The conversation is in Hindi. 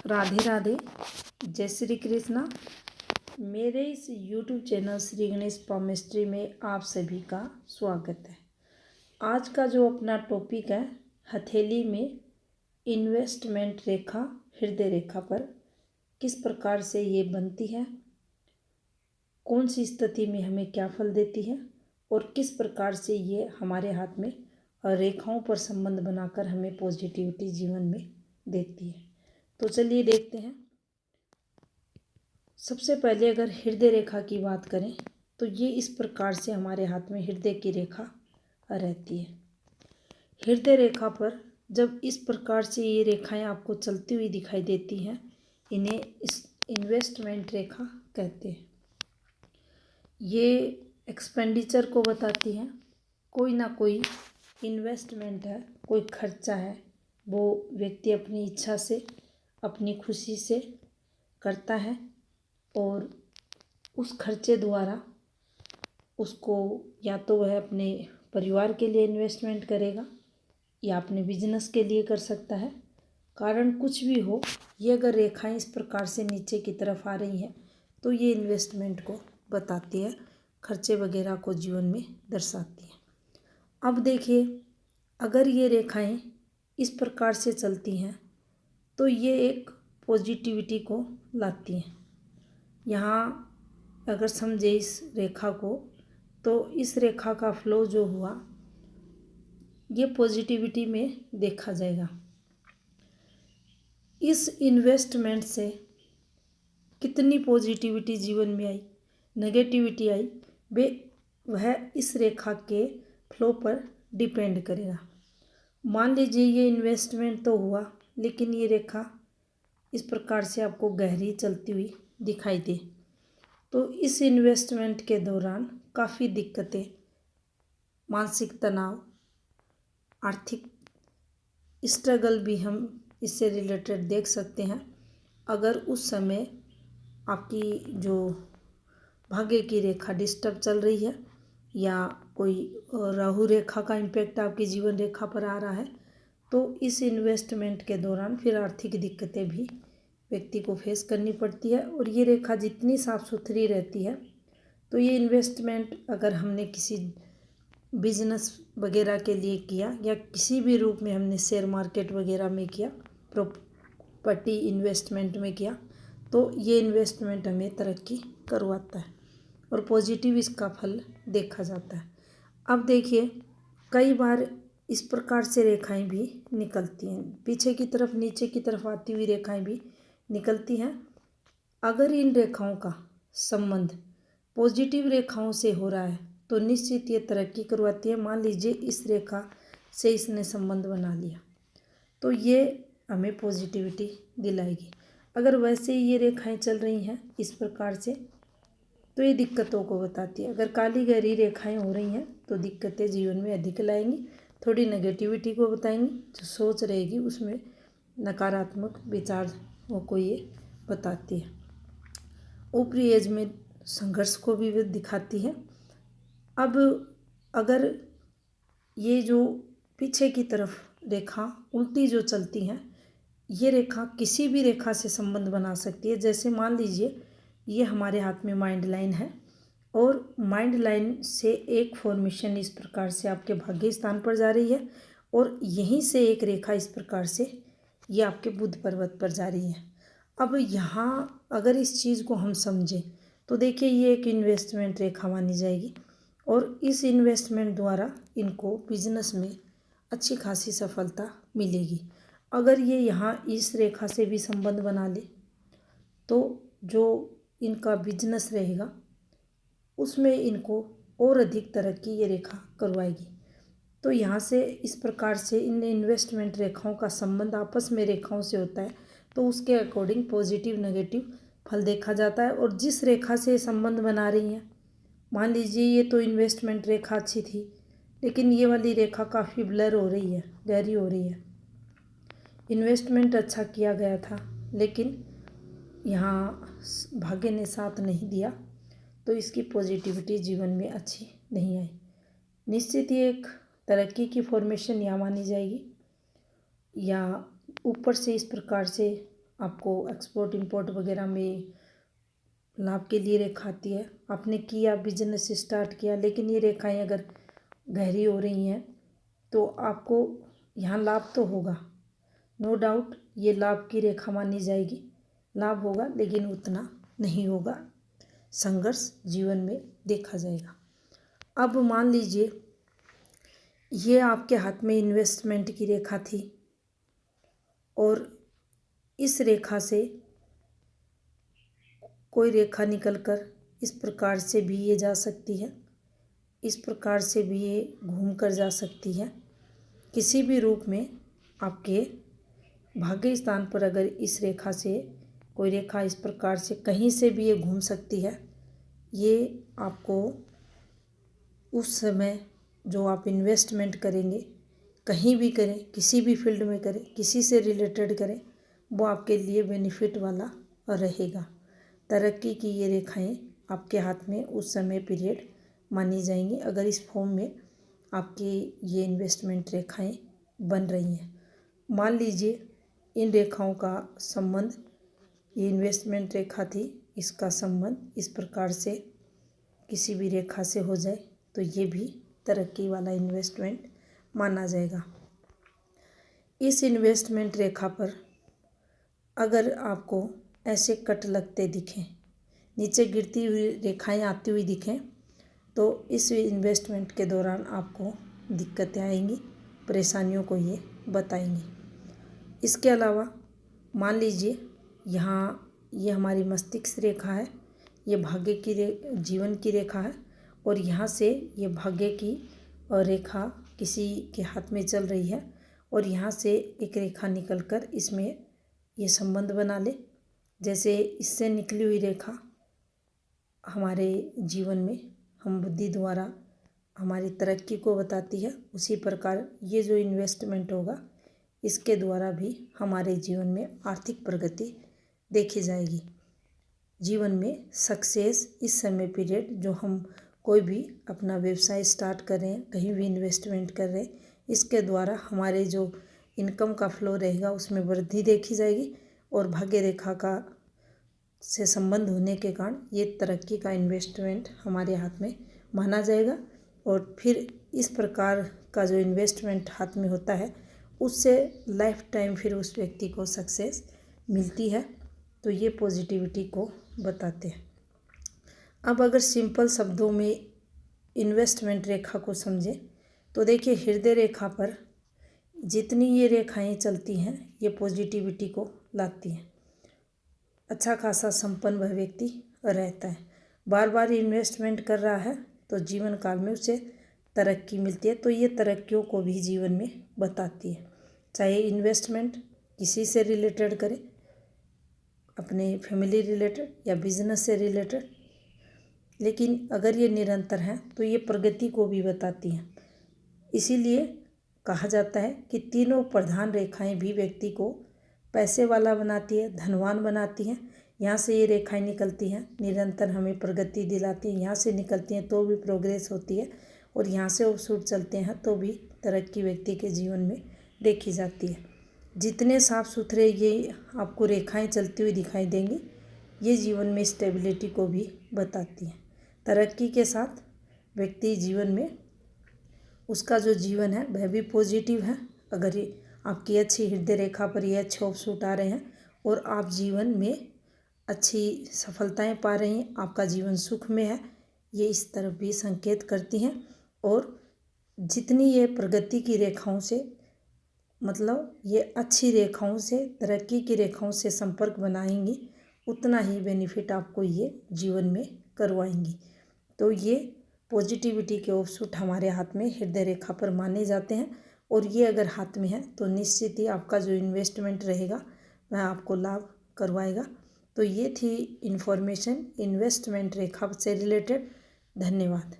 राधे राधे। जय श्री कृष्णा। मेरे इस YouTube channel Shri Ganesh palmistry में आप सभी का स्वागत है। आज का जो अपना टॉपिक है, हथेली में इन्वेस्टमेंट रेखा हृदय रेखा पर किस प्रकार से ये बनती है, कौन सी स्थिति में हमें क्या फल देती है और किस प्रकार से ये हमारे हाथ में रेखाओं पर संबंध बनाकर हमें पॉजिटिविटी जीवन में देती है। तो चलिए देखते हैं। सबसे पहले अगर हृदय रेखा की बात करें तो ये इस प्रकार से हमारे हाथ में हृदय की रेखा रहती है। हृदय रेखा पर जब इस प्रकार से ये रेखाएं आपको चलती हुई दिखाई देती हैं, इन्हें इस इन्वेस्टमेंट रेखा कहते हैं। ये एक्सपेंडिचर को बताती हैं। कोई ना कोई इन्वेस्टमेंट है, कोई खर्चा है, वो व्यक्ति अपनी इच्छा से, अपनी खुशी से करता है और उस खर्चे द्वारा उसको या तो वह अपने परिवार के लिए इन्वेस्टमेंट करेगा या अपने बिजनेस के लिए कर सकता है। कारण कुछ भी हो, ये अगर रेखाएं इस प्रकार से नीचे की तरफ आ रही हैं तो ये इन्वेस्टमेंट को बताती है, खर्चे वगैरह को जीवन में दर्शाती है। अब देखिए, अगर ये रेखाएं इस प्रकार से चलती हैं तो ये एक पॉजिटिविटी को लाती हैं। यहाँ अगर समझे इस रेखा को, तो इस रेखा का फ्लो जो हुआ ये पॉजिटिविटी में देखा जाएगा। इस इन्वेस्टमेंट से कितनी पॉजिटिविटी जीवन में आई, नेगेटिविटी आई, वह इस रेखा के फ्लो पर डिपेंड करेगा। मान लीजिए ये इन्वेस्टमेंट तो हुआ, लेकिन ये रेखा इस प्रकार से आपको गहरी चलती हुई दिखाई दे, तो इस इन्वेस्टमेंट के दौरान काफ़ी दिक्कतें, मानसिक तनाव, आर्थिक स्ट्रगल भी हम इससे रिलेटेड देख सकते हैं। अगर उस समय आपकी जो भाग्य की रेखा डिस्टर्ब चल रही है या कोई राहु रेखा का इम्पैक्ट आपकी जीवन रेखा पर आ रहा है, तो इस इन्वेस्टमेंट के दौरान फिर आर्थिक दिक्कतें भी व्यक्ति को फेस करनी पड़ती है। और ये रेखा जितनी साफ़ सुथरी रहती है, तो ये इन्वेस्टमेंट अगर हमने किसी बिजनेस वगैरह के लिए किया या किसी भी रूप में हमने शेयर मार्केट वगैरह में किया, प्रॉपर्टी इन्वेस्टमेंट में किया, तो ये इन्वेस्टमेंट हमें तरक्की करवाता है और पॉजिटिव इसका फल देखा जाता है। अब देखिए, कई बार इस प्रकार से रेखाएं भी निकलती हैं, पीछे की तरफ, नीचे की तरफ आती हुई रेखाएं भी निकलती हैं। अगर इन रेखाओं का संबंध पॉजिटिव रेखाओं से हो रहा है तो निश्चित ये तरक्की करवाती है। मान लीजिए इस रेखा से इसने संबंध बना लिया तो ये हमें पॉजिटिविटी दिलाएगी। अगर वैसे ही ये रेखाएं चल रही हैं इस प्रकार से, तो ये दिक्कतों को बताती है। अगर काली गहरी रेखाएं हो रही हैं तो दिक्कतें जीवन में अधिक लाएंगी, थोड़ी नेगेटिविटी को बताएंगी, जो सोच रहेगी उसमें नकारात्मक विचारों को ये बताती है। ऊपरी एज में संघर्ष को भी दिखाती है। अब अगर ये जो पीछे की तरफ रेखा उल्टी जो चलती हैं, ये रेखा किसी भी रेखा से संबंध बना सकती है। जैसे मान लीजिए ये हमारे हाथ में माइंड लाइन है और माइंड लाइन से एक फॉर्मेशन इस प्रकार से आपके भाग्य स्थान पर जा रही है और यहीं से एक रेखा इस प्रकार से ये आपके बुध पर्वत पर जा रही है। अब यहाँ अगर इस चीज़ को हम समझें तो देखिए, ये एक इन्वेस्टमेंट रेखा मानी जाएगी और इस इन्वेस्टमेंट द्वारा इनको बिजनेस में अच्छी खासी सफलता मिलेगी। अगर ये यहाँ इस रेखा से भी संबंध बना ले तो जो इनका बिजनेस रहेगा उसमें इनको और अधिक तरक्की ये रेखा करवाएगी। तो यहाँ से इस प्रकार से इन इन्वेस्टमेंट रेखाओं का संबंध आपस में रेखाओं से होता है, तो उसके अकॉर्डिंग पॉजिटिव नेगेटिव फल देखा जाता है। और जिस रेखा से संबंध बना रही हैं, मान लीजिए ये तो इन्वेस्टमेंट रेखा अच्छी थी, लेकिन ये वाली रेखा काफ़ी ब्लर हो रही है, गहरी हो रही है। इन्वेस्टमेंट अच्छा किया गया था लेकिन यहाँ भाग्य ने साथ नहीं दिया, तो इसकी पॉजिटिविटी जीवन में अच्छी नहीं आई। निश्चित ही एक तरक्की की फॉर्मेशन यहाँ मानी जाएगी। या ऊपर से इस प्रकार से आपको एक्सपोर्ट इंपोर्ट वगैरह में लाभ के लिए रेखा आती है। आपने किया, बिजनेस स्टार्ट किया, लेकिन ये रेखाएं अगर गहरी हो रही हैं तो आपको यहाँ लाभ तो होगा, नो डाउट ये लाभ की रेखा मानी जाएगी। लाभ होगा लेकिन उतना नहीं होगा, संघर्ष जीवन में देखा जाएगा। अब मान लीजिए ये आपके हाथ में इन्वेस्टमेंट की रेखा थी और इस रेखा से कोई रेखा निकलकर इस प्रकार से भी ये जा सकती है, इस प्रकार से भी ये घूम कर जा सकती है। किसी भी रूप में आपके भाग्य स्थान पर अगर इस रेखा से कोई रेखा इस प्रकार से कहीं से भी ये घूम सकती है। ये आपको उस समय जो आप इन्वेस्टमेंट करेंगे, कहीं भी करें, किसी भी फील्ड में करें, किसी से रिलेटेड करें, वो आपके लिए बेनिफिट वाला रहेगा। तरक्की की ये रेखाएं आपके हाथ में उस समय पीरियड मानी जाएंगी अगर इस फॉर्म में आपकी ये इन्वेस्टमेंट रेखाएं बन रही हैं। मान लीजिए इन रेखाओं का संबंध, ये इन्वेस्टमेंट रेखा थी, इसका संबंध इस प्रकार से किसी भी रेखा से हो जाए तो ये भी तरक्की वाला इन्वेस्टमेंट माना जाएगा। इस इन्वेस्टमेंट रेखा पर अगर आपको ऐसे कट लगते दिखें, नीचे गिरती हुई रेखाएं आती हुई दिखें, तो इस इन्वेस्टमेंट के दौरान आपको दिक्कतें आएंगी, परेशानियों को ये बताएंगी। इसके अलावा मान लीजिए यहाँ ये हमारी मस्तिष्क रेखा है, ये भाग्य की जीवन की रेखा है और यहाँ से ये भाग्य की रेखा किसी के हाथ में चल रही है और यहाँ से एक रेखा निकलकर इसमें ये संबंध बना ले। जैसे इससे निकली हुई रेखा हमारे जीवन में हम बुद्धि द्वारा हमारी तरक्की को बताती है, उसी प्रकार ये जो इन्वेस्टमेंट होगा इसके द्वारा भी हमारे जीवन में आर्थिक प्रगति देखी जाएगी। जीवन में सक्सेस इस समय पीरियड जो हम कोई भी अपना व्यवसाय स्टार्ट कर रहे हैं, कहीं भी इन्वेस्टमेंट कर रहे हैं, इसके द्वारा हमारे जो इनकम का फ्लो रहेगा उसमें वृद्धि देखी जाएगी और भाग्य रेखा का से संबंध होने के कारण ये तरक्की का इन्वेस्टमेंट हमारे हाथ में माना जाएगा और फिर इस प्रकार का जो इन्वेस्टमेंट हाथ में होता है उससे लाइफ टाइम फिर उस व्यक्ति को सक्सेस मिलती है। तो ये पॉजिटिविटी को बताते हैं। अब अगर सिंपल शब्दों में इन्वेस्टमेंट रेखा को समझें तो देखिए हृदय रेखा पर जितनी ये रेखाएं चलती हैं ये पॉजिटिविटी को लाती हैं। अच्छा खासा संपन्न वह व्यक्ति रहता है, बार बार इन्वेस्टमेंट कर रहा है तो जीवन काल में उसे तरक्की मिलती है। तो ये तरक्कियों को भी जीवन में बताती है, चाहे इन्वेस्टमेंट किसी से रिलेटेड करे, अपने फैमिली रिलेटेड या बिजनेस से रिलेटेड, लेकिन अगर ये निरंतर हैं तो ये प्रगति को भी बताती हैं। इसीलिए कहा जाता है कि तीनों प्रधान रेखाएं भी व्यक्ति को पैसे वाला बनाती है, धनवान बनाती हैं। यहाँ से ये रेखाएं निकलती हैं, निरंतर हमें प्रगति दिलाती हैं। यहाँ से निकलती हैं तो भी प्रोग्रेस होती है और यहाँ से ऑफशूट चलते हैं तो भी तरक्की व्यक्ति के जीवन में देखी जाती है। जितने साफ सुथरे ये आपको रेखाएं चलती हुई दिखाई देंगी, ये जीवन में स्टेबिलिटी को भी बताती हैं। तरक्की के साथ व्यक्ति जीवन में उसका जो जीवन है वह भी पॉजिटिव है। अगर ये आपकी अच्छी हृदय रेखा पर ये अच्छे ऑफशूट आ रहे हैं और आप जीवन में अच्छी सफलताएं पा रहे हैं, आपका जीवन सुख में है, ये इस तरफ भी संकेत करती हैं। और जितनी ये प्रगति की रेखाओं से मतलब ये अच्छी रेखाओं से, तरक्की की रेखाओं से संपर्क बनाएंगी, उतना ही बेनिफिट आपको ये जीवन में करवाएंगी। तो ये पॉजिटिविटी के ऑफशूट हमारे हाथ में हृदय रेखा पर माने जाते हैं और ये अगर हाथ में है तो निश्चित ही आपका जो इन्वेस्टमेंट रहेगा वह आपको लाभ करवाएगा। तो ये थी इन्फॉर्मेशन इन्वेस्टमेंट रेखा से रिलेटेड। धन्यवाद।